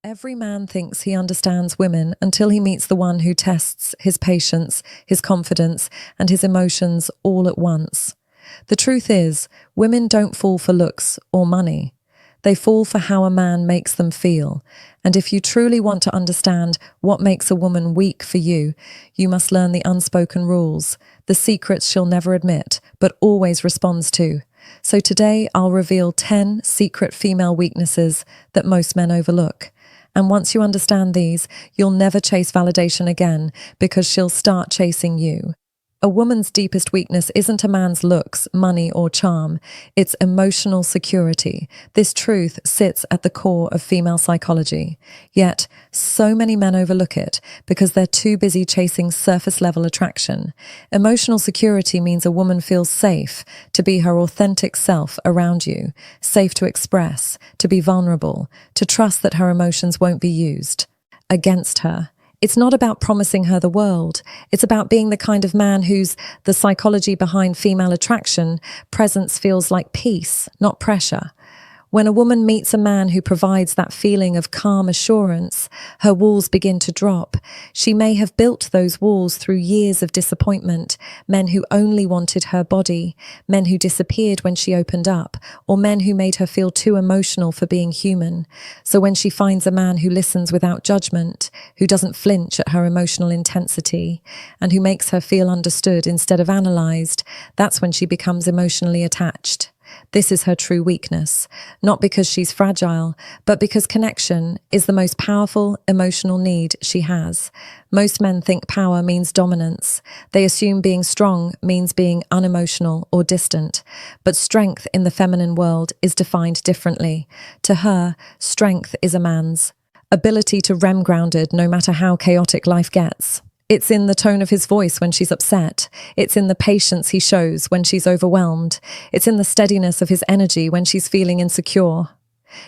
Every man thinks he understands women until he meets the one who tests his patience, his confidence, and his emotions all at once. The truth is, women don't fall for looks or money. They fall for how a man makes them feel. And if you truly want to understand what makes a woman weak for you, you must learn the unspoken rules, the secrets she'll never admit, but always responds to. So today I'll reveal 10 secret female weaknesses that most men overlook. And once you understand these, you'll never chase validation again because she'll start chasing you. A woman's deepest weakness isn't a man's looks, money, or charm. It's emotional security. This truth sits at the core of female psychology. Yet, so many men overlook it because they're too busy chasing surface-level attraction. Emotional security means a woman feels safe to be her authentic self around you, safe to express, to be vulnerable, to trust that her emotions won't be used against her. It's not about promising her the world. It's about being the kind of man whose the psychology behind female attraction presence feels like peace, not pressure. When a woman meets a man who provides that feeling of calm assurance, her walls begin to drop. She may have built those walls through years of disappointment, men who only wanted her body, men who disappeared when she opened up, or men who made her feel too emotional for being human. So when she finds a man who listens without judgment, who doesn't flinch at her emotional intensity, and who makes her feel understood instead of analyzed, that's when she becomes emotionally attached. This is her true weakness, not because she's fragile, but because connection is the most powerful emotional need she has. Most men think power means dominance. They assume being strong means being unemotional or distant. But strength in the feminine world is defined differently. To her, strength is a man's ability to rem grounded no matter how chaotic life gets. It's in the tone of his voice when she's upset. It's in the patience he shows when she's overwhelmed. It's in the steadiness of his energy when she's feeling insecure.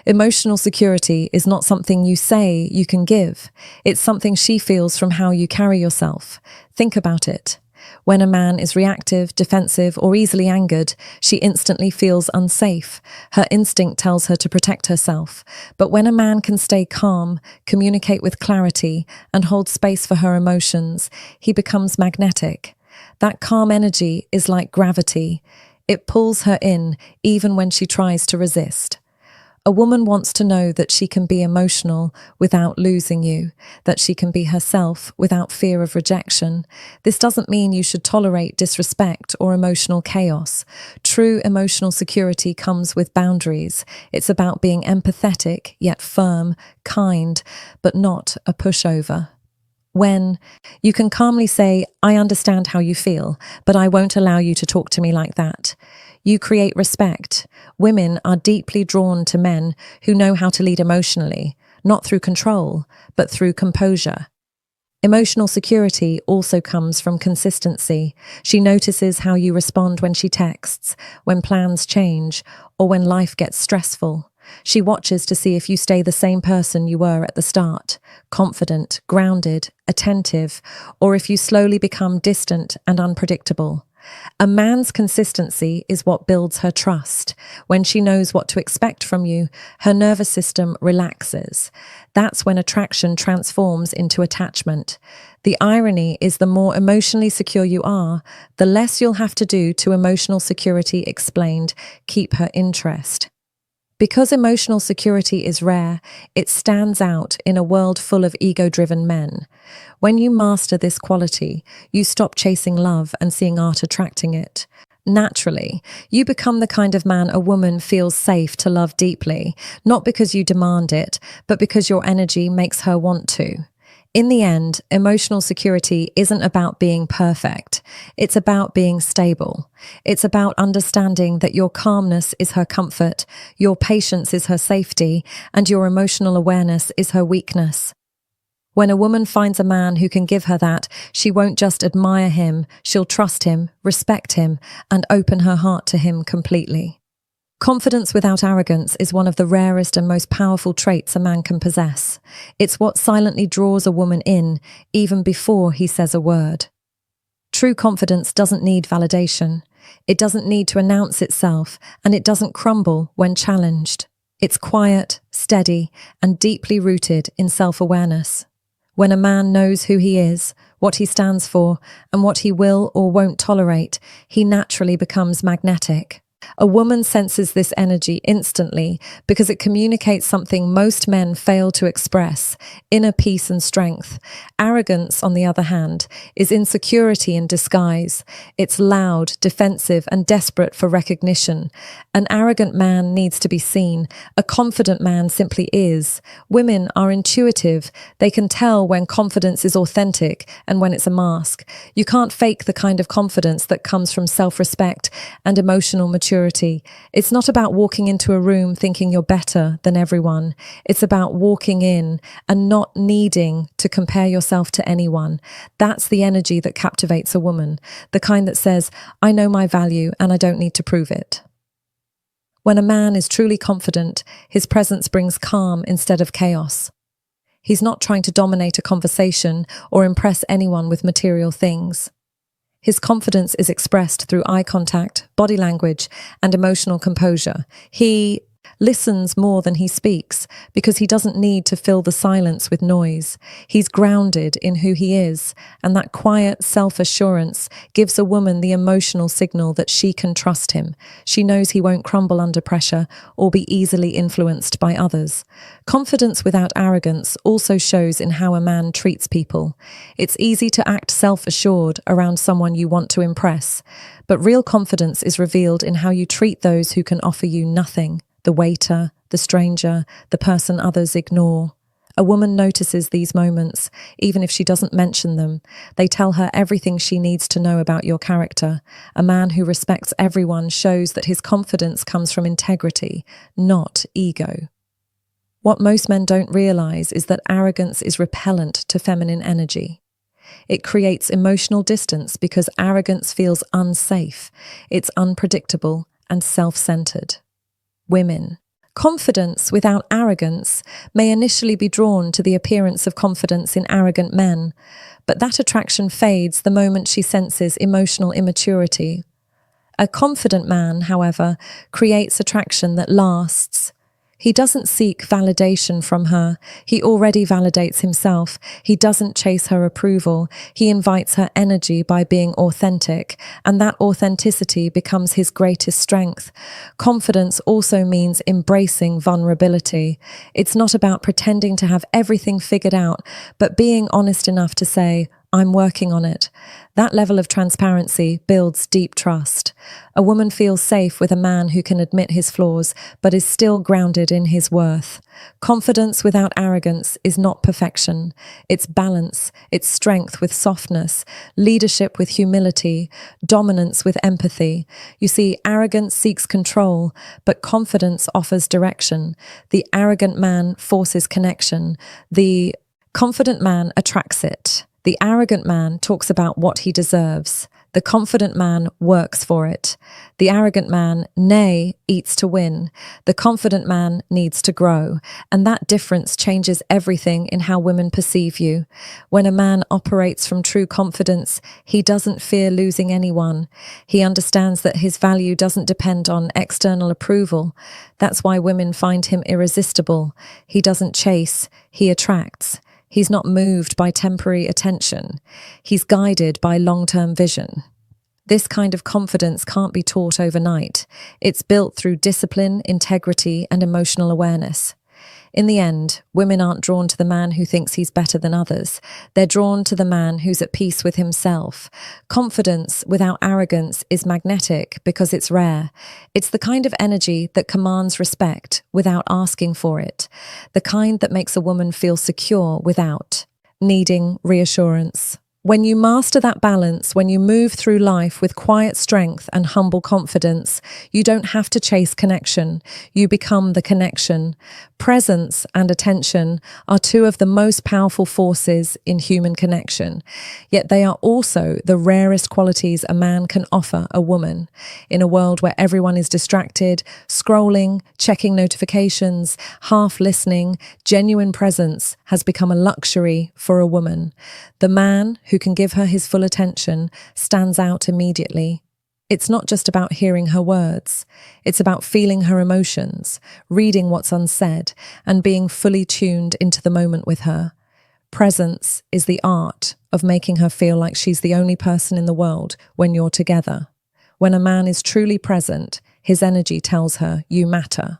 Emotional security is not something you say you can give. It's something she feels from how you carry yourself. Think about it. When a man is reactive, defensive, or easily angered, she instantly feels unsafe. Her instinct tells her to protect herself. But when a man can stay calm, communicate with clarity, and hold space for her emotions, he becomes magnetic. That calm energy is like gravity. It pulls her in, even when she tries to resist. A woman wants to know that she can be emotional without losing you, that she can be herself without fear of rejection. This doesn't mean you should tolerate disrespect or emotional chaos. True emotional security comes with boundaries. It's about being empathetic, yet firm, kind, but not a pushover. When you can calmly say, "I understand how you feel, but I won't allow you to talk to me like that." You create respect. Women are deeply drawn to men who know how to lead emotionally, not through control, but through composure. Emotional security also comes from consistency. She notices how you respond when she texts, when plans change, or when life gets stressful. She watches to see if you stay the same person you were at the start, confident, grounded, attentive, or if you slowly become distant and unpredictable. A man's consistency is what builds her trust. When she knows what to expect from you, her nervous system relaxes. That's when attraction transforms into attachment. The irony is the more emotionally secure you are, the less you'll have to do to emotional security explained, keep her interest. Because emotional security is rare, it stands out in a world full of ego-driven men. When you master this quality, you stop chasing love and seeing art attracting it. Naturally, you become the kind of man a woman feels safe to love deeply, not because you demand it, but because your energy makes her want to. In the end, emotional security isn't about being perfect. It's about being stable. It's about understanding that your calmness is her comfort, your patience is her safety, and your emotional awareness is her weakness. When a woman finds a man who can give her that, she won't just admire him, she'll trust him, respect him, and open her heart to him completely. Confidence without arrogance is one of the rarest and most powerful traits a man can possess. It's what silently draws a woman in, even before he says a word. True confidence doesn't need validation. It doesn't need to announce itself, and it doesn't crumble when challenged. It's quiet, steady, and deeply rooted in self-awareness. When a man knows who he is, what he stands for, and what he will or won't tolerate, he naturally becomes magnetic. A woman senses this energy instantly because it communicates something most men fail to express: inner peace and strength. Arrogance, on the other hand, is insecurity in disguise. It's loud, defensive, and desperate for recognition. An arrogant man needs to be seen. A confident man simply is. Women are intuitive. They can tell when confidence is authentic and when it's a mask. You can't fake the kind of confidence that comes from self-respect and emotional maturity. It's not about walking into a room thinking you're better than everyone. It's about walking in and not needing to compare yourself to anyone. That's the energy that captivates a woman, the kind that says, I know my value and I don't need to prove it. When a man is truly confident, his presence brings calm instead of chaos. He's not trying to dominate a conversation or impress anyone with material things. His confidence is expressed through eye contact, body language, and emotional composure. He listens more than he speaks because he doesn't need to fill the silence with noise. He's grounded in who he is, and that quiet self-assurance gives a woman the emotional signal that she can trust him. She knows he won't crumble under pressure or be easily influenced by others. Confidence without arrogance also shows in how a man treats people. It's easy to act self-assured around someone you want to impress, but real confidence is revealed in how you treat those who can offer you nothing: the waiter, the stranger, the person others ignore. A woman notices these moments, even if she doesn't mention them. They tell her everything she needs to know about your character. A man who respects everyone shows that his confidence comes from integrity, not ego. What most men don't realize is that arrogance is repellent to feminine energy. It creates emotional distance because arrogance feels unsafe. It's unpredictable and self-centered. Women. Confidence without arrogance may initially be drawn to the appearance of confidence in arrogant men, but that attraction fades the moment she senses emotional immaturity. A confident man, however, creates attraction that lasts. He doesn't seek validation from her. He already validates himself. He doesn't chase her approval. He invites her energy by being authentic, and that authenticity becomes his greatest strength. Confidence also means embracing vulnerability. It's not about pretending to have everything figured out, but being honest enough to say, I'm working on it. That level of transparency builds deep trust. A woman feels safe with a man who can admit his flaws, but is still grounded in his worth. Confidence without arrogance is not perfection. It's balance, it's strength with softness, leadership with humility, dominance with empathy. You see, arrogance seeks control, but confidence offers direction. The arrogant man forces connection. The confident man attracts it. The arrogant man talks about what he deserves. The confident man works for it. The arrogant man, nay, eats to win. The confident man needs to grow. And that difference changes everything in how women perceive you. When a man operates from true confidence, he doesn't fear losing anyone. He understands that his value doesn't depend on external approval. That's why women find him irresistible. He doesn't chase, he attracts. He's not moved by temporary attention. He's guided by long-term vision. This kind of confidence can't be taught overnight. It's built through discipline, integrity, and emotional awareness. In the end, women aren't drawn to the man who thinks he's better than others. They're drawn to the man who's at peace with himself. Confidence without arrogance is magnetic because it's rare. It's the kind of energy that commands respect without asking for it. The kind that makes a woman feel secure without needing reassurance. When you master that balance, when you move through life with quiet strength and humble confidence, you don't have to chase connection. You become the connection. Presence and attention are two of the most powerful forces in human connection, yet they are also the rarest qualities a man can offer a woman. In a world where everyone is distracted, scrolling, checking notifications, half listening, genuine presence has become a luxury for a woman. The man who can give her his full attention stands out immediately. It's not just about hearing her words. It's about feeling her emotions, reading what's unsaid, and being fully tuned into the moment with her. Presence is the art of making her feel like she's the only person in the world when you're together. When a man is truly present, his energy tells her you matter.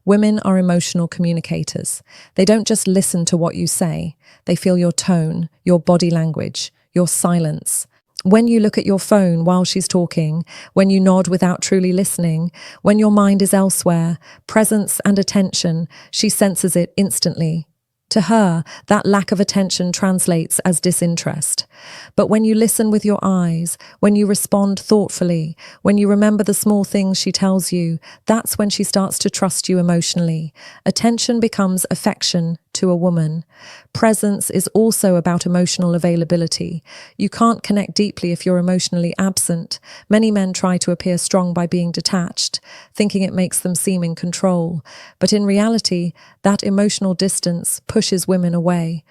Women are emotional communicators. They don't just listen to what you say. They feel your tone, your body language, your silence. When you look at your phone while she's talking, when you nod without truly listening, when your mind is elsewhere, presence and attention, she senses it instantly. To her, that lack of attention translates as disinterest. But when you listen with your eyes, when you respond thoughtfully, when you remember the small things she tells you, that's when she starts to trust you emotionally. Attention becomes affection to a woman. Presence is also about emotional availability. You can't connect deeply if you're emotionally absent. Many men try to appear strong by being detached, thinking it makes them seem in control. But in reality, that emotional distance pushes women away.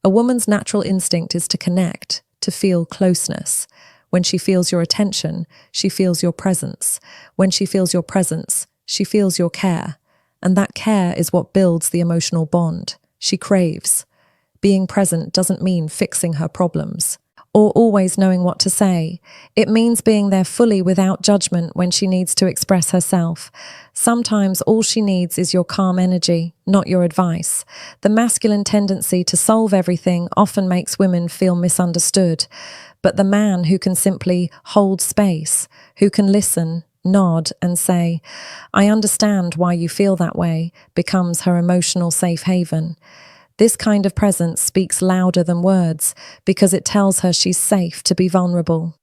A woman's natural instinct is to connect, to feel closeness. When she feels your attention, she feels your presence. When she feels your presence, she feels your care. And that care is what builds the emotional bond she craves. Being present doesn't mean fixing her problems or always knowing what to say. It means being there fully without judgment when she needs to express herself. Sometimes all she needs is your calm energy, not your advice. The masculine tendency to solve everything often makes women feel misunderstood. But the man who can simply hold space, who can listen, nod and say, "I understand why you feel that way," becomes her emotional safe haven. This kind of presence speaks louder than words because it tells her she's safe to be vulnerable.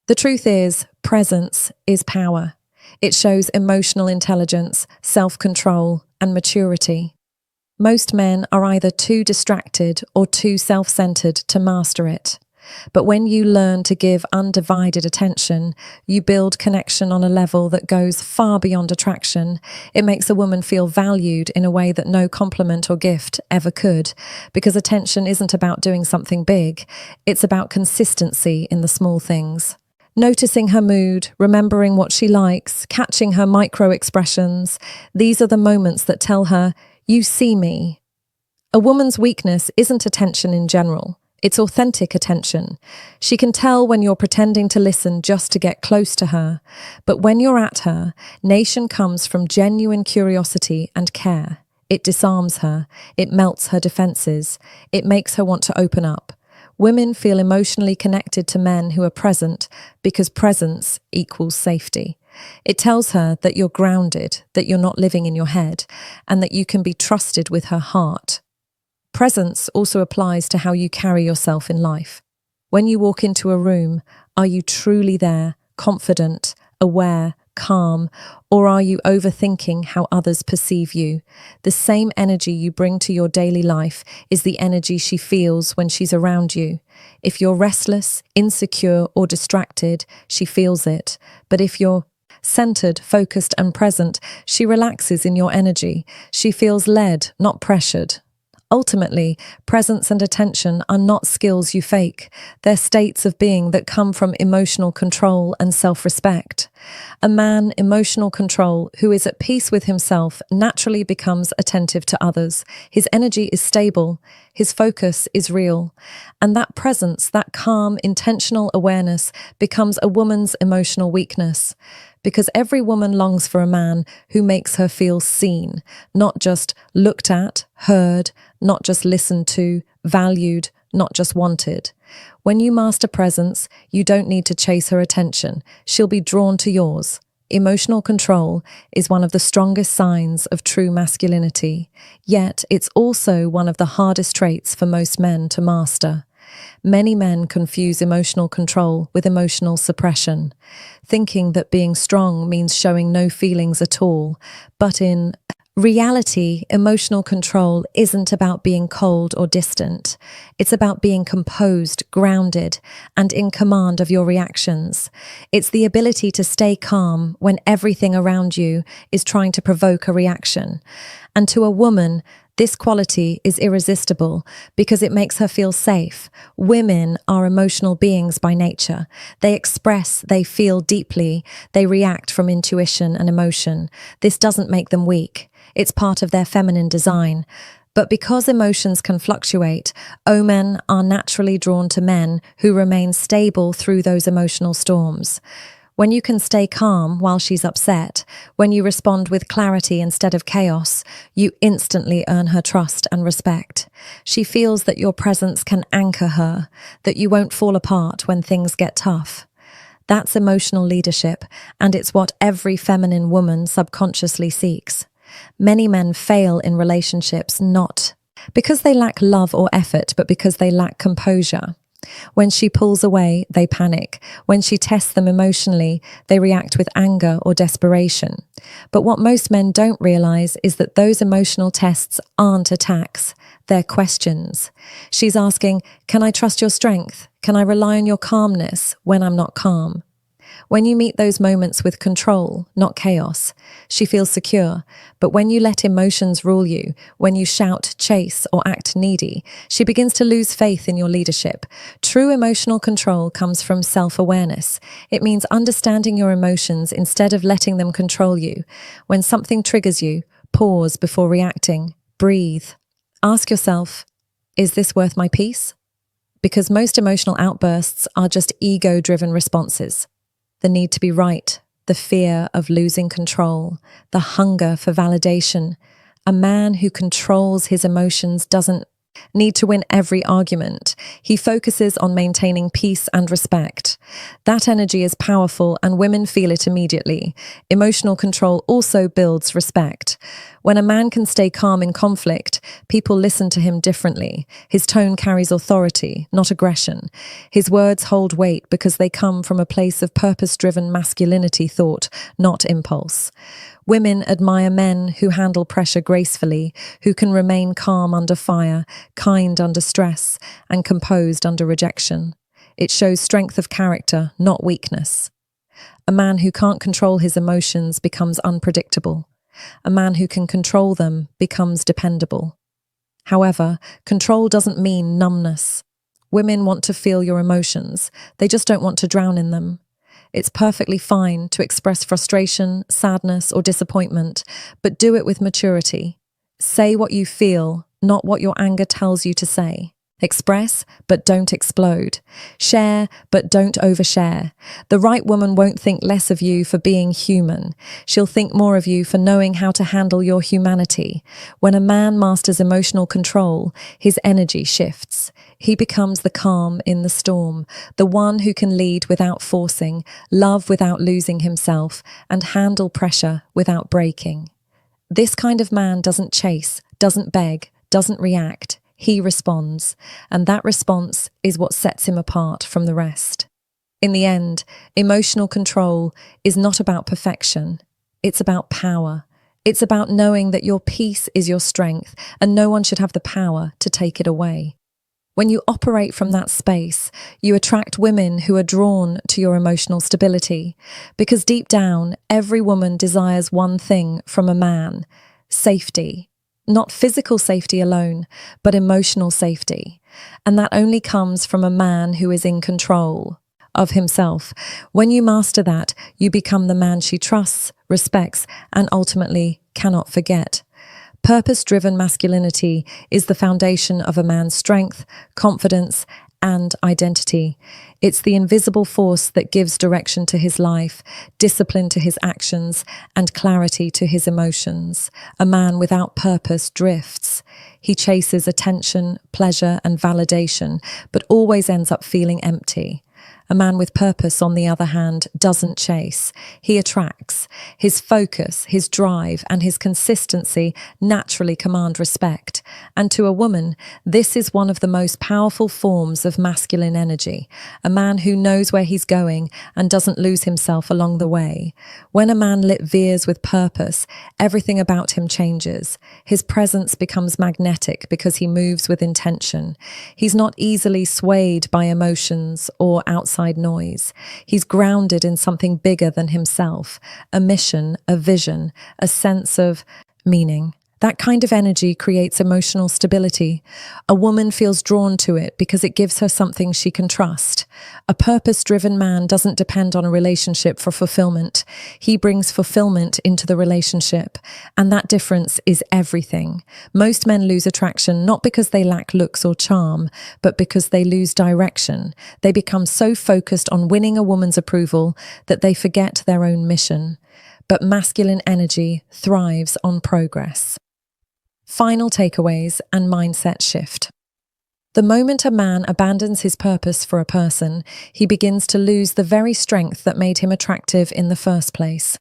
The truth is, presence is power. It shows emotional intelligence, self-control, and maturity. Most men are either too distracted or too self-centered to master it. But when you learn to give undivided attention, you build connection on a level that goes far beyond attraction. It makes a woman feel valued in a way that no compliment or gift ever could, because attention isn't about doing something big. It's about consistency in the small things. Noticing her mood, remembering what she likes, catching her micro expressions. These are the moments that tell her, "You see me." A woman's weakness isn't attention in general. It's authentic attention. She can tell when you're pretending to listen just to get close to her. But when you're at her, nation comes from genuine curiosity and care. It disarms her. It melts her defenses. It makes her want to open up. Women feel emotionally connected to men who are present because presence equals safety. It tells her that you're grounded, that you're not living in your head, and that you can be trusted with her heart. Presence also applies to how you carry yourself in life. When you walk into a room, are you truly there, confident, aware, calm, or are you overthinking how others perceive you? The same energy you bring to your daily life is the energy she feels when she's around you. If you're restless, insecure, or distracted, she feels it. But if you're centered, focused, and present, she relaxes in your energy. She feels led, not pressured. Ultimately, presence and attention are not skills you fake. They're states of being that come from emotional control and self-respect. A man, emotional control, who is at peace with himself naturally becomes attentive to others. His energy is stable. His focus is real. And that presence, that calm, intentional awareness becomes a woman's emotional weakness. Because every woman longs for a man who makes her feel seen, not just looked at, heard, not just listened to, valued, not just wanted. When you master presence, you don't need to chase her attention. She'll be drawn to yours. Emotional control is one of the strongest signs of true masculinity, yet it's also one of the hardest traits for most men to master. Many men confuse emotional control with emotional suppression, thinking that being strong means showing no feelings at all. But in reality, emotional control isn't about being cold or distant. It's about being composed, grounded, and in command of your reactions. It's the ability to stay calm when everything around you is trying to provoke a reaction. And to a woman, This quality is irresistible because it makes her feel safe. Women are emotional beings by nature. They express, they feel deeply, they react from intuition and emotion. This doesn't make them weak. It's part of their feminine design. But because emotions can fluctuate, men are naturally drawn to men who remain stable through those emotional storms. When you can stay calm while she's upset, when you respond with clarity instead of chaos, you instantly earn her trust and respect. She feels that your presence can anchor her, that you won't fall apart when things get tough. That's emotional leadership, and it's what every feminine woman subconsciously seeks. Many men fail in relationships not because they lack love or effort, but because they lack composure. When she pulls away, they panic. When she tests them emotionally, they react with anger or desperation. But what most men don't realize is that those emotional tests aren't attacks, they're questions. She's asking, can I trust your strength? Can I rely on your calmness when I'm not calm? When you meet those moments with control, not chaos, she feels secure. But when you let emotions rule you, when you shout, chase, or act needy, she begins to lose faith in your leadership. True emotional control comes from self-awareness. It means understanding your emotions instead of letting them control you. When something triggers you, pause before reacting. Breathe. Ask yourself, is this worth my peace? Because most emotional outbursts are just ego-driven responses. The need to be right, the fear of losing control, the hunger for validation. A man who controls his emotions doesn't need to win every argument. He focuses on maintaining peace and respect. That energy is powerful and women feel it immediately. Emotional control also builds respect. When a man can stay calm in conflict, people listen to him differently. His tone carries authority, not aggression. His words hold weight because they come from a place of purpose-driven masculinity thought, not impulse. Women admire men who handle pressure gracefully, who can remain calm under fire, kind under stress, and composed under rejection. It shows strength of character, not weakness. A man who can't control his emotions becomes unpredictable. A man who can control them becomes dependable. However, control doesn't mean numbness. Women want to feel your emotions. They just don't want to drown in them. It's perfectly fine to express frustration, sadness, or disappointment, but do it with maturity. Say what you feel, not what your anger tells you to say. Express, but don't explode. Share, but don't overshare. The right woman won't think less of you for being human. She'll think more of you for knowing how to handle your humanity. When a man masters emotional control, his energy shifts. He becomes the calm in the storm, the one who can lead without forcing, love without losing himself, and handle pressure without breaking. This kind of man doesn't chase, doesn't beg, doesn't react. He responds, and that response is what sets him apart from the rest. In the end, emotional control is not about perfection. It's about power. It's about knowing that your peace is your strength, and no one should have the power to take it away. When you operate from that space, you attract women who are drawn to your emotional stability, because deep down, every woman desires one thing from a man: safety. Not physical safety alone, but emotional safety. And that only comes from a man who is in control of himself. When you master that, you become the man she trusts, respects, and ultimately cannot forget. Purpose-driven masculinity is the foundation of a man's strength, confidence, and identity. It's the invisible force that gives direction to his life, discipline to his actions, and clarity to his emotions. A man without purpose drifts. He chases attention, pleasure, and validation, but always ends up feeling empty. A man with purpose, on the other hand, doesn't chase. He attracts. His focus, his drive, and his consistency naturally command respect. And to a woman, this is one of the most powerful forms of masculine energy. A man who knows where he's going and doesn't lose himself along the way. When a man veers with purpose, everything about him changes. His presence becomes magnetic because he moves with intention. He's not easily swayed by emotions or outside noise. He's grounded in something bigger than himself, a mission, a vision, a sense of meaning. That kind of energy creates emotional stability. A woman feels drawn to it because it gives her something she can trust. A purpose-driven man doesn't depend on a relationship for fulfillment. He brings fulfillment into the relationship, and that difference is everything. Most men lose attraction not because they lack looks or charm, but because they lose direction. They become so focused on winning a woman's approval that they forget their own mission. But masculine energy thrives on progress. Final takeaways and mindset shift. The moment a man abandons his purpose for a person, he begins to lose the very strength that made him attractive in the first place.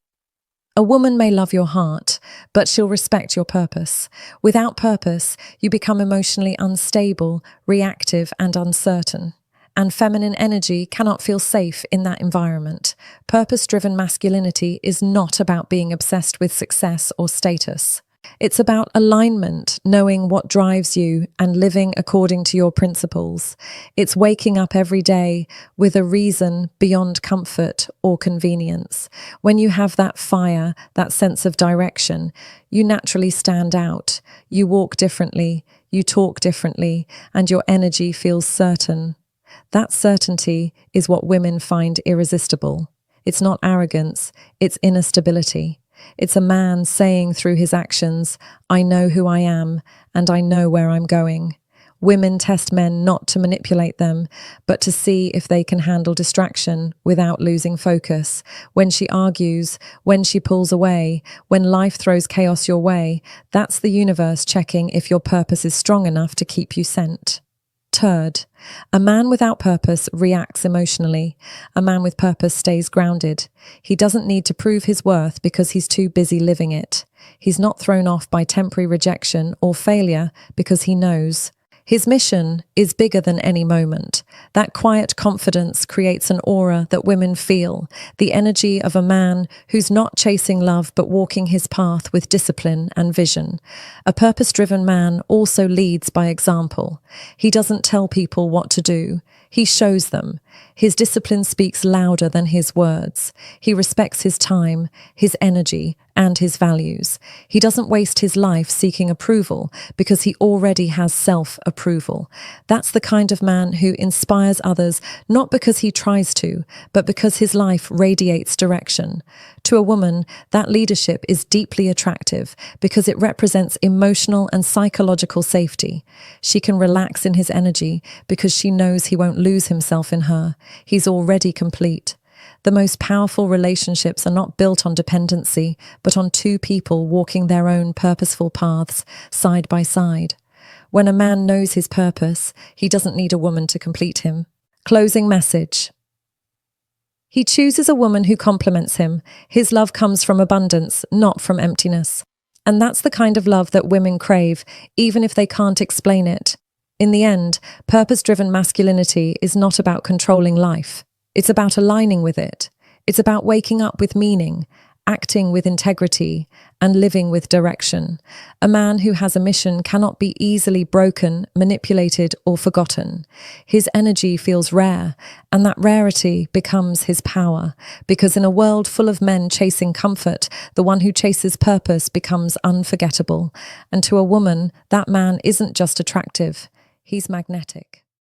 A woman may love your heart, but she'll respect your purpose. Without purpose, you become emotionally unstable, reactive, and uncertain. And feminine energy cannot feel safe in that environment. Purpose-driven masculinity is not about being obsessed with success or status. It's about alignment, knowing what drives you and living according to your principles. It's waking up every day with a reason beyond comfort or convenience. When you have that fire, that sense of direction, you naturally stand out. You walk differently, you talk differently, and your energy feels certain. That certainty is what women find irresistible. It's not arrogance, it's inner stability. It's a man saying through his actions, I know who I am and I know where I'm going. Women test men not to manipulate them, but to see if they can handle distraction without losing focus. When she argues, when she pulls away, when life throws chaos your way, that's the universe checking if your purpose is strong enough to keep you sent. Third, a man without purpose reacts emotionally. A man with purpose stays grounded. He doesn't need to prove his worth because he's too busy living it. He's not thrown off by temporary rejection or failure because he knows. His mission is bigger than any moment. That quiet confidence creates an aura that women feel, the energy of a man who's not chasing love but walking his path with discipline and vision. A purpose-driven man also leads by example. He doesn't tell people what to do. He shows them. His discipline speaks louder than his words. He respects his time, his energy, and his values. He doesn't waste his life seeking approval because he already has self-approval. That's the kind of man who inspires others not because he tries to, but because his life radiates direction. To a woman, that leadership is deeply attractive because it represents emotional and psychological safety. She can relax in his energy because she knows he won't lose himself in her. He's already complete. The most powerful relationships are not built on dependency, but on two people walking their own purposeful paths side by side. When a man knows his purpose, he doesn't need a woman to complete him. Closing message. He chooses a woman who complements him. His love comes from abundance, not from emptiness. And that's the kind of love that women crave, even if they can't explain it. In the end, purpose-driven masculinity is not about controlling life. It's about aligning with it. It's about waking up with meaning, acting with integrity, and living with direction. A man who has a mission cannot be easily broken, manipulated, or forgotten. His energy feels rare, and that rarity becomes his power. Because in a world full of men chasing comfort, the one who chases purpose becomes unforgettable. And to a woman, that man isn't just attractive, he's magnetic.